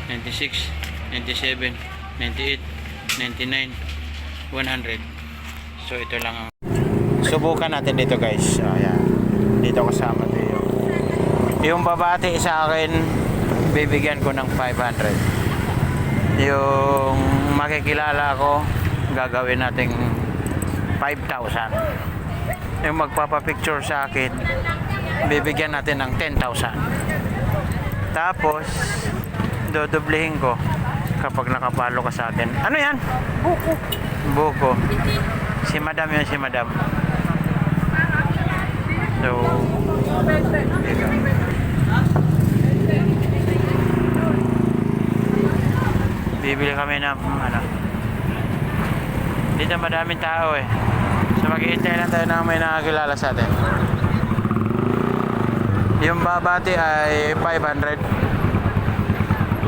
96, 97, 98, 99, 100. So ito lang ang subukan natin dito guys. Ayan. Dito kasama ito yung babati sa akin, bibigyan ko ng 500. Yung makikilala ko, gagawin nating 5,000. Yung magpapapicture sa akin, bibigyan natin ng 10,000. Tapos dodoblehin ko kapag nakapalo ka sa akin. Ano yan? Buko. Buko. Si madam yun, si madam. So dito. Bibili kami ng ano. Dito madaming tao eh. So maghihintay lang tayo na may nakakilala sa atin. Yung babati ay 500.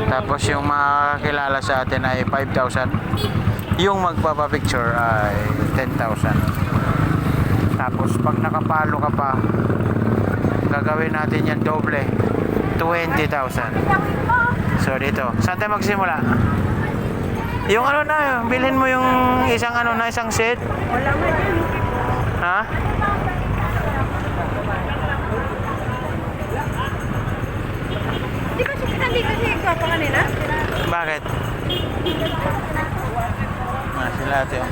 Tapos yung makakilala sa atin ay 5,000. Yung magpapapicture ay 10,000. Tapos pag nakapalo ka pa, gagawin natin yan doble, 20,000. So dito, saan tayo magsimula? Yung ano na, bilhin mo yung isang ano na, isang set. Wala nga dyan. Ha? Di ba siya kasi ikaw pa kanina? Bakit? Sila ate oh.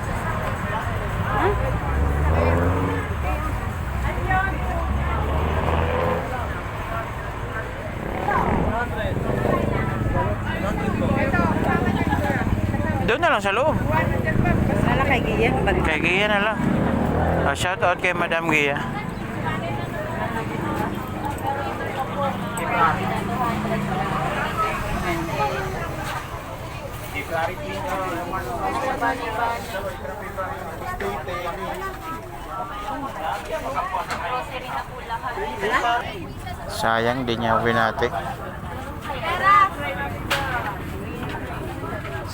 Doon na lang sa loob. Wala kay Gia. Kay Gia na lang. Shout out kay Madam Gia. Sayang di niya winati.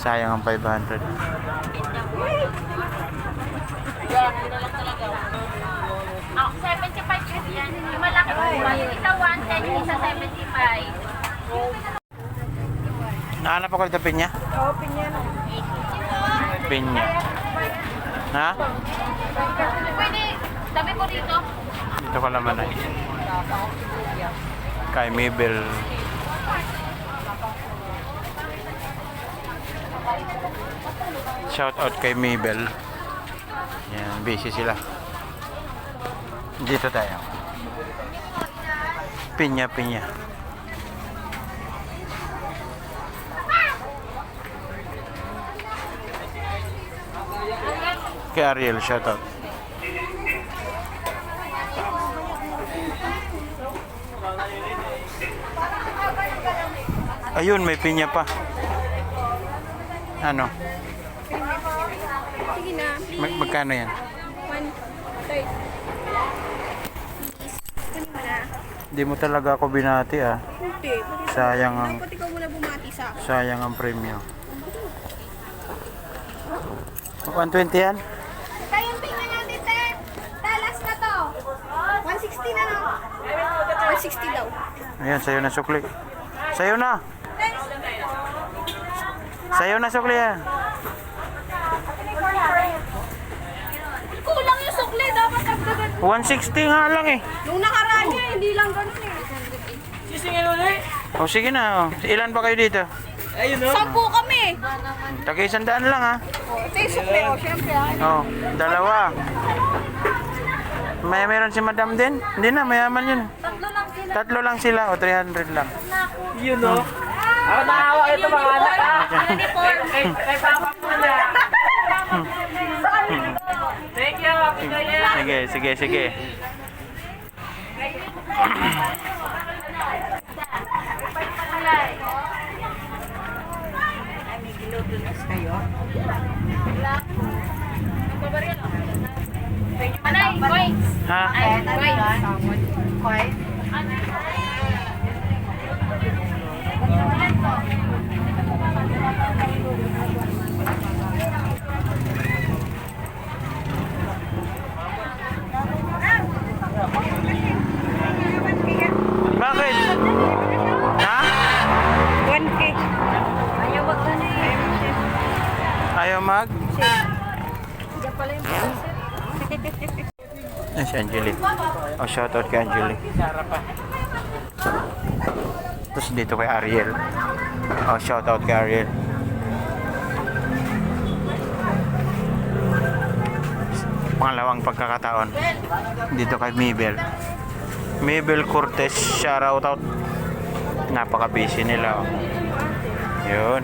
Sayang ang 500. Oh, 75 kasi yan. Yung malaki po. Yung isa 110, yung isa 75. Nahanap ako dito pinya? Oo, pinyan. Pinya. Ha? Pwede, tabi ko dito. Dito ka naman ay. Kay Mabel. Shout out kay Mabel. Yan, busy sila. Dito tayo. Pinya, pinya. Kay Ariel, shout out. Ayun, may pinya pa. Ano? Sige na, please. Magkano yan? 130. Kunin mo na. Hindi mo talaga ako binati ah. Hindi. Sayang ang Dapat ikaw muna bumati sa akin. sayang ang premyo. 120 yan? Tayong tingnan natin, te. Talas na to. 160 na lang. 160 daw. Ayan, sayo na sukli. Sayo na! Sayo na sukli yan. Kulang yung sukli. Dapat kagdagan. 160 nga lang eh. Nung nakaraan niya, hindi lang ganun eh. O sige na. Ilan ba kayo dito? 10 kami. Tagay 100 lang ha. Ito yung sukli. O, syempre ha. Oh, dalawa. Meron si madam din? Hindi na, mayaman yun. Tatlo lang sila. Tatlo lang sila o 300 lang. Yun no? Ako nakawa ito mga anak ha. Kay papa po na. Thank you. Sige, sige, sige. Anay, coins. Ha? Ay, coins. Coins. Bakit? Ha? 1K. mag? Diyan pala yung producer. Ay, si Angelique. Oh, shoutout kay Angelique. Tapos dito kay Ariel. Oh, shoutout kay Ariel. Pangalawang pagkakataon. Dito kay Mabel. Mabel Cortez, shoutout. Napaka-busy nila. Oh. Yun.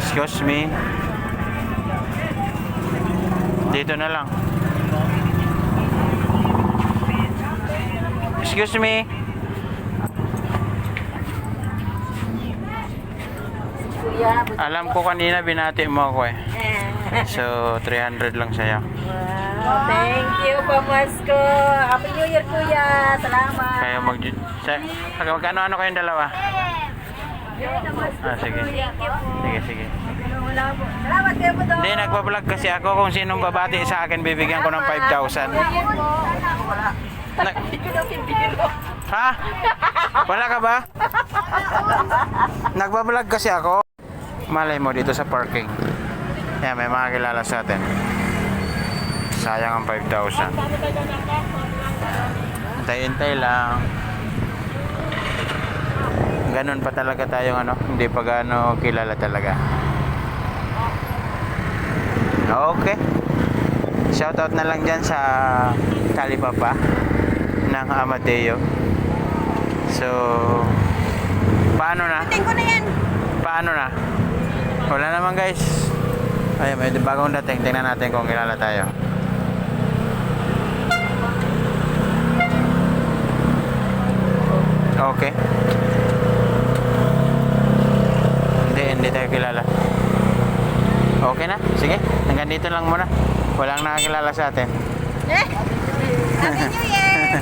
Excuse me. Dito na lang. Excuse me. Kuya, Alam ko kanina binati mo ako eh. So, 300 lang sa'yo. wow, thank you, Pamasko. Happy New Year, Kuya. Salamat. Kayo magkano-ano kayong dalawa? Ah, sige. Sige. Salamat kayo po doon. Hindi, nagpa-vlog kasi ako. Kung sinong babati sa akin, bibigyan ko ng 5,000. Ha? Wala ka ba? Nagpa-vlog kasi ako. Malay mo dito sa parking. Yan, may mga kilala sa atin. Sayang ang 5,000. Hintay-hintay lang. Ganun pa talaga tayong hindi pa gaano kilala talaga. Okay. Shoutout na lang dyan sa Talipapa ng Amadeo. So, paano na? Tingin ko na yan. Paano na? Wala naman guys. Ay, may bagong dating. Tingnan natin kung kilala tayo. Okay. Hindi tayo kilala. Okay na? Sige. Hanggang dito lang muna. Walang nakakilala sa atin. Happy New Year.